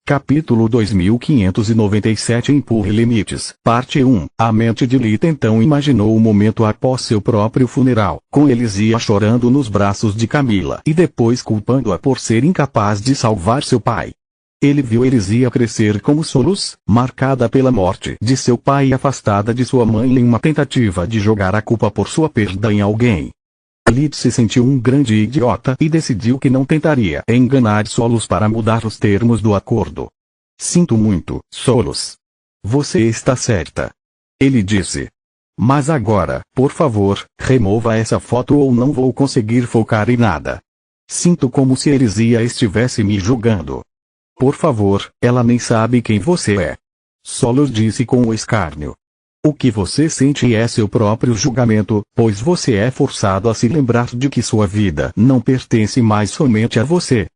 Capítulo 2597 Empurre limites. Parte 1. A mente de Lita então imaginou o momento após seu próprio funeral, com Elisia chorando nos braços de Camila e depois culpando-a por ser incapaz de salvar seu pai. Ele viu Elisia crescer como Solos, marcada pela morte de seu pai e afastada de sua mãe em uma tentativa de jogar a culpa por sua perda em alguém. Lita se sentiu um grande idiota e decidiu que não tentaria enganar Solos para mudar os termos do acordo. Sinto muito, Solos. Você está certa. Ele disse. Mas agora, por favor, remova essa foto ou não vou conseguir focar em nada. Sinto como se Elisia estivesse me julgando. Por favor, ela nem sabe quem você é. Solos disse com escárnio. O que você sente é seu próprio julgamento, pois você é forçado a se lembrar de que sua vida não pertence mais somente a você.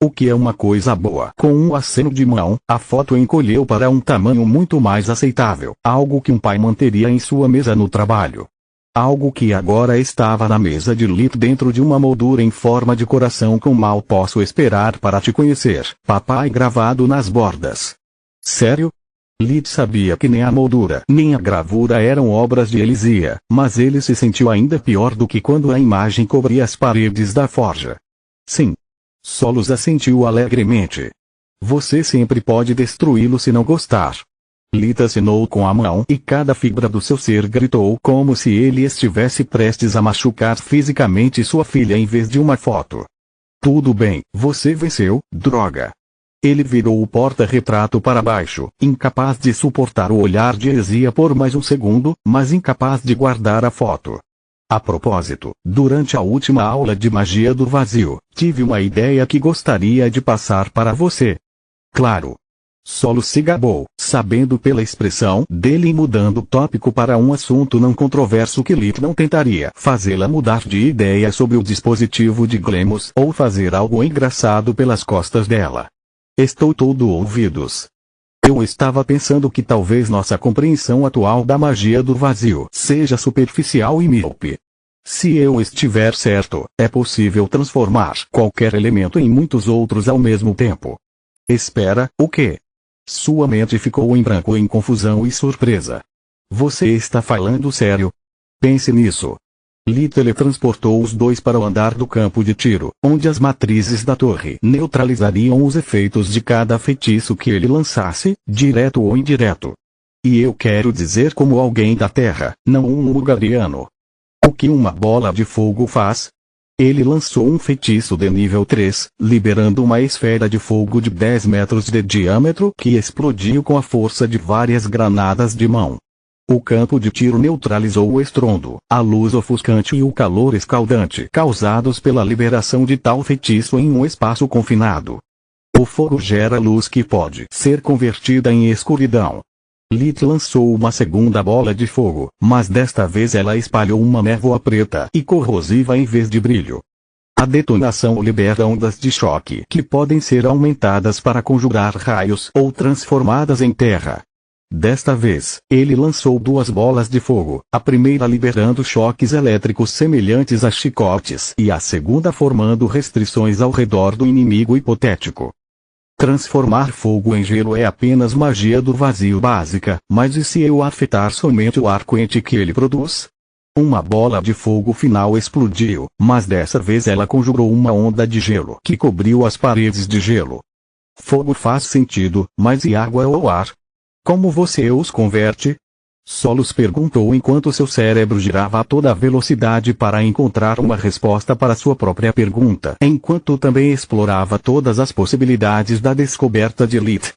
O que é uma coisa boa. Com um aceno de mão, a foto encolheu para um tamanho muito mais aceitável, algo que um pai manteria em sua mesa no trabalho. Algo que agora estava na mesa de Lita dentro de uma moldura em forma de coração com mal posso esperar para te conhecer, papai gravado nas bordas. Sério? Lita sabia que nem a moldura nem a gravura eram obras de Elisia, mas ele se sentiu ainda pior do que quando a imagem cobria as paredes da forja. Sim. Solos assentiu alegremente. Você sempre pode destruí-lo se não gostar. Lita assinou com a mão e cada fibra do seu ser gritou como se ele estivesse prestes a machucar fisicamente sua filha em vez de uma foto. Tudo bem, você venceu, droga. Ele virou o porta-retrato para baixo, incapaz de suportar o olhar de Elisia por mais um segundo, mas incapaz de guardar a foto. A propósito, durante a última aula de magia do vazio, tive uma ideia que gostaria de passar para você. Claro. Solos se gabou, sabendo pela expressão dele e mudando o tópico para um assunto não controverso que Lita não tentaria fazê-la mudar de ideia sobre o dispositivo de Glemos ou fazer algo engraçado pelas costas dela. Estou todo ouvidos. Eu estava pensando que talvez nossa compreensão atual da magia do vazio seja superficial e míope. Se eu estiver certo, é possível transformar qualquer elemento em muitos outros ao mesmo tempo. Espera, o quê? Sua mente ficou em branco em confusão e surpresa. Você está falando sério? Pense nisso. Lita teletransportou os dois para o andar do campo de tiro, onde as matrizes da torre neutralizariam os efeitos de cada feitiço que ele lançasse, direto ou indireto. E eu quero dizer como alguém da Terra, não um Mugariano. O que uma bola de fogo faz? Ele lançou um feitiço de nível 3, liberando uma esfera de fogo de 10 metros de diâmetro que explodiu com a força de várias granadas de mão. O campo de tiro neutralizou o estrondo, a luz ofuscante e o calor escaldante causados pela liberação de tal feitiço em um espaço confinado. O fogo gera luz que pode ser convertida em escuridão. Lita lançou uma segunda bola de fogo, mas desta vez ela espalhou uma névoa preta e corrosiva em vez de brilho. A detonação libera ondas de choque que podem ser aumentadas para conjurar raios ou transformadas em terra. Desta vez, ele lançou duas bolas de fogo, a primeira liberando choques elétricos semelhantes a chicotes e a segunda formando restrições ao redor do inimigo hipotético. Transformar fogo em gelo é apenas magia do vazio básica, mas e se eu afetar somente o ar quente que ele produz? Uma bola de fogo final explodiu, mas dessa vez ela conjurou uma onda de gelo que cobriu as paredes de gelo. Fogo faz sentido, mas e água ou ar? Como você os converte? Solos perguntou enquanto seu cérebro girava a toda velocidade para encontrar uma resposta para sua própria pergunta, enquanto também explorava todas as possibilidades da descoberta de Lita.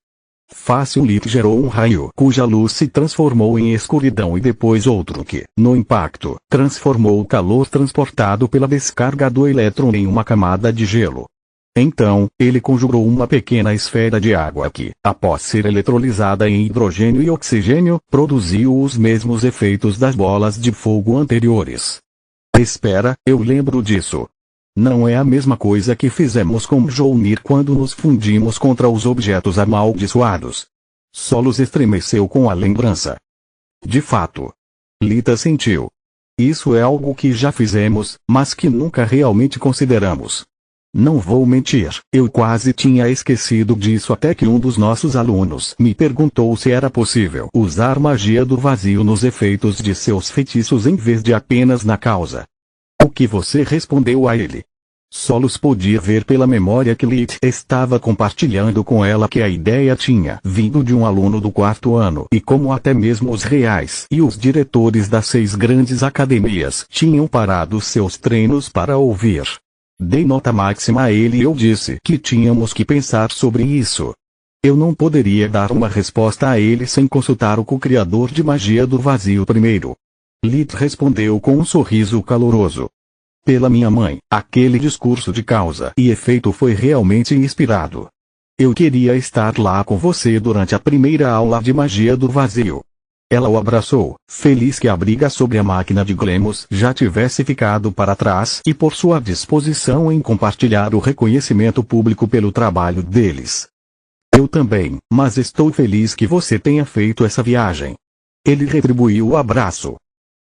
Fácil. Lita gerou um raio cuja luz se transformou em escuridão e depois outro que, no impacto, transformou o calor transportado pela descarga do elétron em uma camada de gelo. Então, ele conjurou uma pequena esfera de água que, após ser eletrolizada em hidrogênio e oxigênio, produziu os mesmos efeitos das bolas de fogo anteriores. Espera, eu lembro disso. Não é a mesma coisa que fizemos com Mjolnir quando nos fundimos contra os objetos amaldiçoados. Solos estremeceu com a lembrança. De fato. Lita sentiu. Isso é algo que já fizemos, mas que nunca realmente consideramos. Não vou mentir, eu quase tinha esquecido disso até que um dos nossos alunos me perguntou se era possível usar magia do vazio nos efeitos de seus feitiços em vez de apenas na causa. O que você respondeu a ele? Solos podia ver pela memória que Lilith estava compartilhando com ela que a ideia tinha vindo de um aluno do 4º ano e como até mesmo os reais e os diretores das 6 grandes academias tinham parado seus treinos para ouvir. Dei nota máxima a ele e eu disse que tínhamos que pensar sobre isso. Eu não poderia dar uma resposta a ele sem consultar o co-criador de magia do vazio primeiro. Lilith respondeu com um sorriso caloroso. Pela minha mãe, aquele discurso de causa e efeito foi realmente inspirado. Eu queria estar lá com você durante a primeira aula de magia do vazio. Ela o abraçou, feliz que a briga sobre a máquina de Glemos já tivesse ficado para trás e por sua disposição em compartilhar o reconhecimento público pelo trabalho deles. Eu também, mas estou feliz que você tenha feito essa viagem. Ele retribuiu o abraço.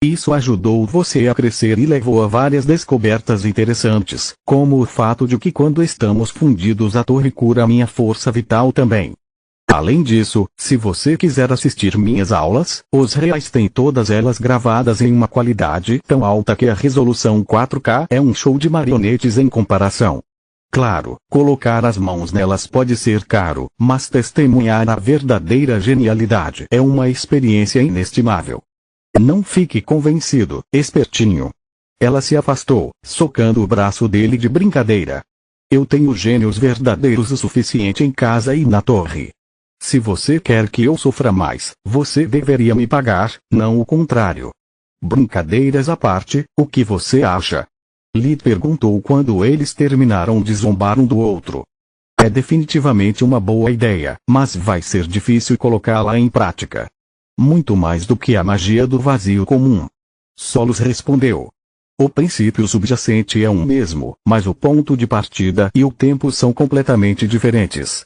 Isso ajudou você a crescer e levou a várias descobertas interessantes, como o fato de que quando estamos fundidos a torre cura minha força vital também. Além disso, se você quiser assistir minhas aulas, os reais têm todas elas gravadas em uma qualidade tão alta que a resolução 4K é um show de marionetes em comparação. Claro, colocar as mãos nelas pode ser caro, mas testemunhar a verdadeira genialidade é uma experiência inestimável. Não fique convencido, espertinho. Ela se afastou, socando o braço dele de brincadeira. Eu tenho gênios verdadeiros o suficiente em casa e na torre. Se você quer que eu sofra mais, você deveria me pagar, não o contrário. Brincadeiras à parte, o que você acha? Lilith perguntou quando eles terminaram de zombar um do outro. É definitivamente uma boa ideia, mas vai ser difícil colocá-la em prática. Muito mais do que a magia do vazio comum. Solos respondeu. O princípio subjacente é um mesmo, mas o ponto de partida e o tempo são completamente diferentes.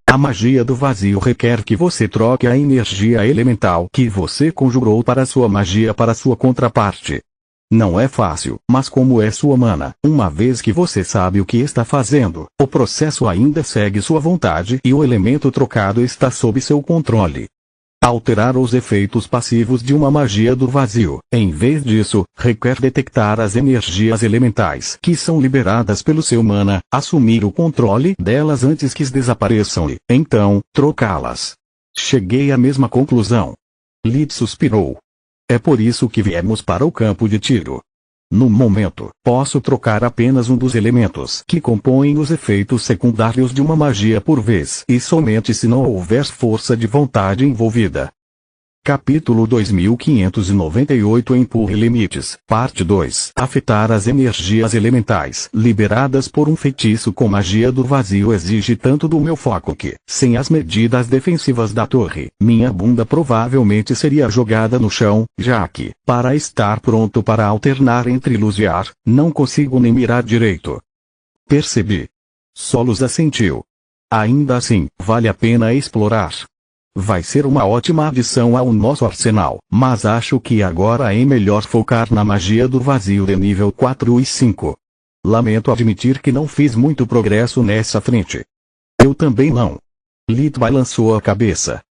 A magia do vazio requer que você troque a energia elemental que você conjurou para sua magia para sua contraparte. Não é fácil, mas como é sua mana, uma vez que você sabe o que está fazendo, o processo ainda segue sua vontade e o elemento trocado está sob seu controle. Alterar os efeitos passivos de uma magia do vazio, em vez disso, requer detectar as energias elementais que são liberadas pelo seu mana, assumir o controle delas antes que desapareçam e, então, trocá-las. Cheguei à mesma conclusão. Lilith suspirou. É por isso que viemos para o campo de tiro. No momento, posso trocar apenas um dos elementos que compõem os efeitos secundários de uma magia por vez e somente se não houver força de vontade envolvida. Capítulo 2598 Empurre limites, Parte 2 Afetar as energias elementais liberadas por um feitiço com magia do vazio exige tanto do meu foco que, sem as medidas defensivas da torre, minha bunda provavelmente seria jogada no chão, já que, para estar pronto para alternar entre luz e ar, não consigo nem mirar direito. Percebi. Solos assentiu. Ainda assim, vale a pena explorar. Vai ser uma ótima adição ao nosso arsenal, mas acho que agora é melhor focar na magia do vazio de nível 4 e 5. Lamento admitir que não fiz muito progresso nessa frente. Eu também não. Lilith balançou a cabeça.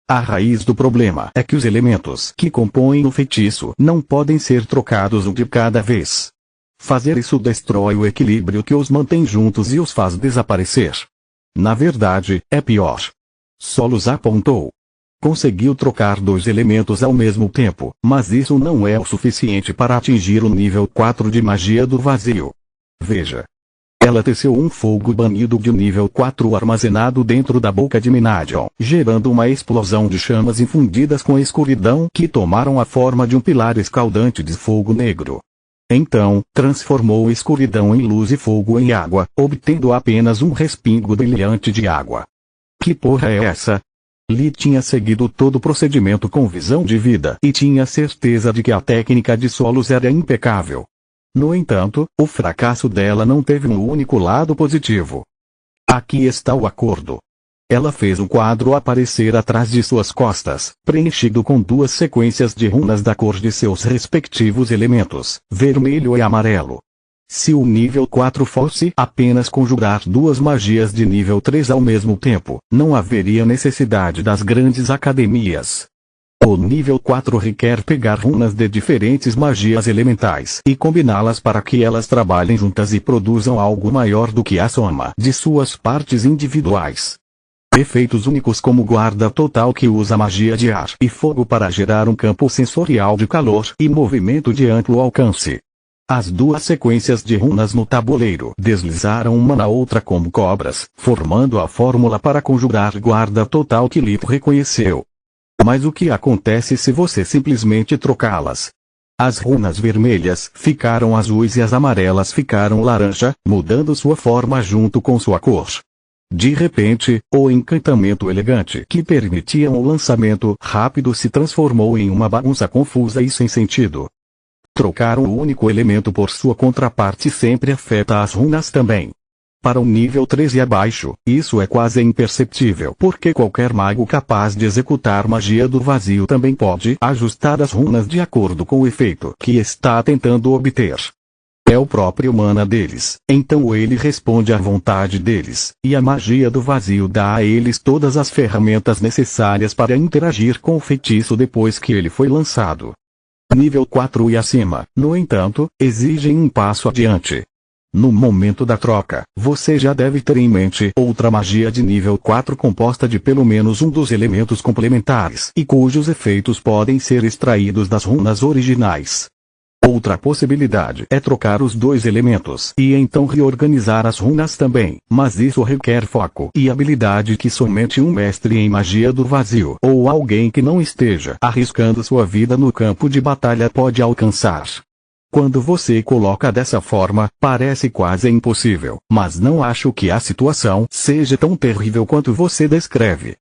A raiz do problema é que os elementos que compõem o feitiço não podem ser trocados um de cada vez. Fazer isso destrói o equilíbrio que os mantém juntos e os faz desaparecer. Na verdade, é pior. Solos apontou. Conseguiu trocar 2 elementos ao mesmo tempo, mas isso não é o suficiente para atingir o nível 4 de magia do vazio. Veja. Ela teceu um fogo banido de nível 4 armazenado dentro da boca de Menadion, gerando uma explosão de chamas infundidas com escuridão que tomaram a forma de um pilar escaldante de fogo negro. Então, transformou a escuridão em luz e fogo em água, obtendo apenas um respingo brilhante de água. Que porra é essa? Lilith tinha seguido todo o procedimento com visão de vida e tinha certeza de que a técnica de Solos era impecável. No entanto, o fracasso dela não teve um único lado positivo. Aqui está o acordo. Ela fez um quadro aparecer atrás de suas costas, preenchido com 2 sequências de runas da cor de seus respectivos elementos, vermelho e amarelo. Se o nível 4 fosse apenas conjurar duas magias de nível 3 ao mesmo tempo, não haveria necessidade das grandes academias. O nível 4 requer pegar runas de diferentes magias elementais e combiná-las para que elas trabalhem juntas e produzam algo maior do que a soma de suas partes individuais. Efeitos únicos como guarda total que usa magia de ar e fogo para gerar um campo sensorial de calor e movimento de amplo alcance. As duas sequências de runas no tabuleiro deslizaram uma na outra como cobras, formando a fórmula para conjurar guarda total que Lito reconheceu. Mas o que acontece se você simplesmente trocá-las? As runas vermelhas ficaram azuis e as amarelas ficaram laranja, mudando sua forma junto com sua cor. De repente, o encantamento elegante que permitia um lançamento rápido se transformou em uma bagunça confusa e sem sentido. Trocar um único elemento por sua contraparte sempre afeta as runas também. Para o nível 3 e abaixo, isso é quase imperceptível porque qualquer mago capaz de executar magia do vazio também pode ajustar as runas de acordo com o efeito que está tentando obter. É o próprio mana deles, então ele responde à vontade deles, e a magia do vazio dá a eles todas as ferramentas necessárias para interagir com o feitiço depois que ele foi lançado. Nível 4 e acima, no entanto, exigem um passo adiante. No momento da troca, você já deve ter em mente outra magia de nível 4 composta de pelo menos um dos elementos complementares e cujos efeitos podem ser extraídos das runas originais. Outra possibilidade é trocar os dois elementos e então reorganizar as runas também, mas isso requer foco e habilidade que somente um mestre em magia do vazio ou alguém que não esteja arriscando sua vida no campo de batalha pode alcançar. Quando você coloca dessa forma, parece quase impossível, mas não acho que a situação seja tão terrível quanto você descreve.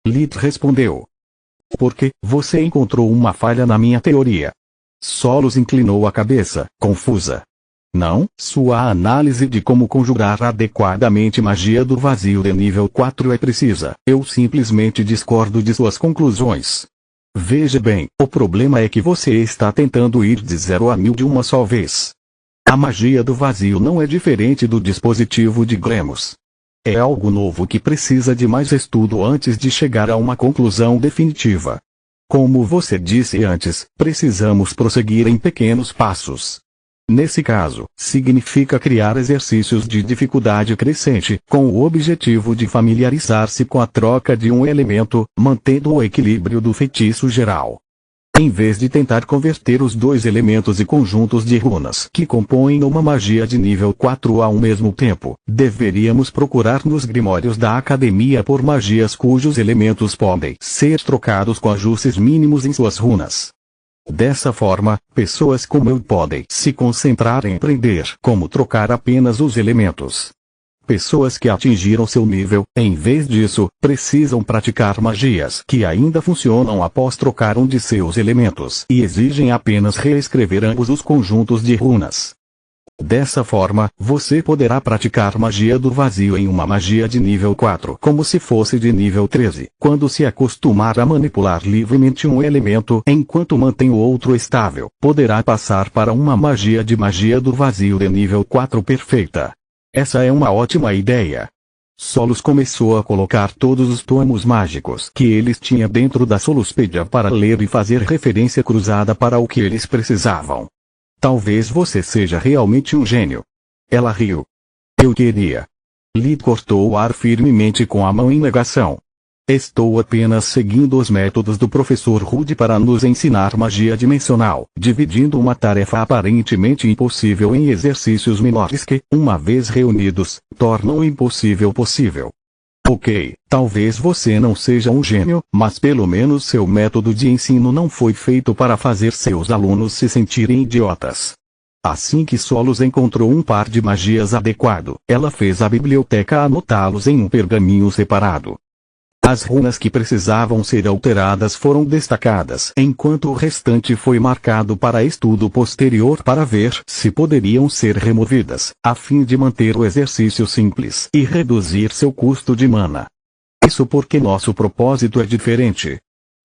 Lito respondeu. Porque você encontrou uma falha na minha teoria. Solos inclinou a cabeça, confusa. Não, sua análise de como conjurar adequadamente magia do vazio de nível 4 é precisa. Eu simplesmente discordo de suas conclusões. Veja bem, o problema é que você está tentando ir de 0 a 1000 de uma só vez. A magia do vazio não é diferente do dispositivo de Gremos. É algo novo que precisa de mais estudo antes de chegar a uma conclusão definitiva. Como você disse antes, precisamos prosseguir em pequenos passos. Nesse caso, significa criar exercícios de dificuldade crescente, com o objetivo de familiarizar-se com a troca de um elemento, mantendo o equilíbrio do feitiço geral. Em vez de tentar converter os dois elementos e conjuntos de runas que compõem uma magia de nível 4 ao mesmo tempo, deveríamos procurar nos grimórios da academia por magias cujos elementos podem ser trocados com ajustes mínimos em suas runas. Dessa forma, pessoas como eu podem se concentrar em aprender como trocar apenas os elementos. Pessoas que atingiram seu nível, em vez disso, precisam praticar magias que ainda funcionam após trocar um de seus elementos e exigem apenas reescrever ambos os conjuntos de runas. Dessa forma, você poderá praticar magia do vazio em uma magia de nível 4 como se fosse de nível 13, quando se acostumar a manipular livremente um elemento enquanto mantém o outro estável, poderá passar para uma magia do vazio de nível 4 perfeita. Essa é uma ótima ideia. Solos começou a colocar todos os tomos mágicos que eles tinham dentro da Soluspedia para ler e fazer referência cruzada para o que eles precisavam. Talvez você seja realmente um gênio. Ela riu. Eu queria. Lito cortou o ar firmemente com a mão em negação. Estou apenas seguindo os métodos do professor Rude para nos ensinar magia dimensional, dividindo uma tarefa aparentemente impossível em exercícios menores que, uma vez reunidos, tornam o impossível possível. Ok, talvez você não seja um gênio, mas pelo menos seu método de ensino não foi feito para fazer seus alunos se sentirem idiotas. Assim que Solos encontrou um par de magias adequado, ela fez a biblioteca anotá-los em um pergaminho separado. As runas que precisavam ser alteradas foram destacadas, enquanto o restante foi marcado para estudo posterior para ver se poderiam ser removidas, a fim de manter o exercício simples e reduzir seu custo de mana. Isso porque nosso propósito é diferente.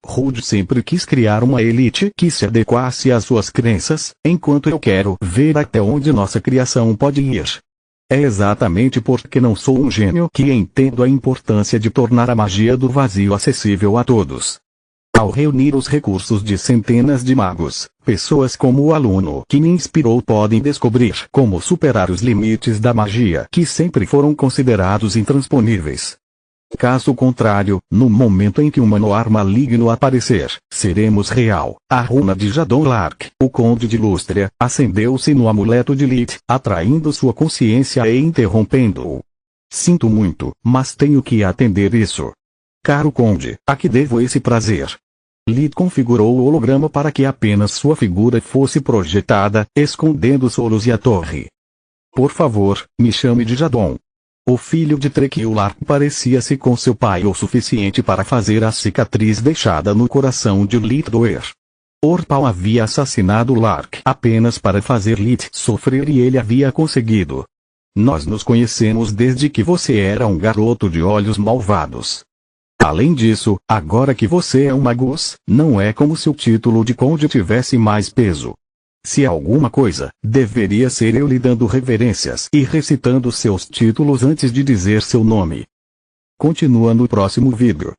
Rude sempre quis criar uma elite que se adequasse às suas crenças, enquanto eu quero ver até onde nossa criação pode ir. É exatamente porque não sou um gênio que entendo a importância de tornar a magia do vazio acessível a todos. Ao reunir os recursos de centenas de magos, pessoas como o aluno que me inspirou podem descobrir como superar os limites da magia que sempre foram considerados intransponíveis. Caso contrário, no momento em que um Manoir maligno aparecer, seremos real. A runa de Jadon Lark, o Conde de Lústria, acendeu-se no amuleto de Lith, atraindo sua consciência e interrompendo-o. Sinto muito, mas tenho que atender isso. Caro Conde, a que devo esse prazer? Lith configurou o holograma para que apenas sua figura fosse projetada, escondendo Solos e a torre. Por favor, me chame de Jadon. O filho de Trekiu Lark parecia-se com seu pai o suficiente para fazer a cicatriz deixada no coração de Lith doer. Orpal havia assassinado Lark apenas para fazer Lith sofrer e ele havia conseguido. Nós nos conhecemos desde que você era um garoto de olhos malvados. Além disso, agora que você é um magus, não é como se o título de conde tivesse mais peso. Se alguma coisa, deveria ser eu lhe dando reverências e recitando seus títulos antes de dizer seu nome. Continua no próximo vídeo.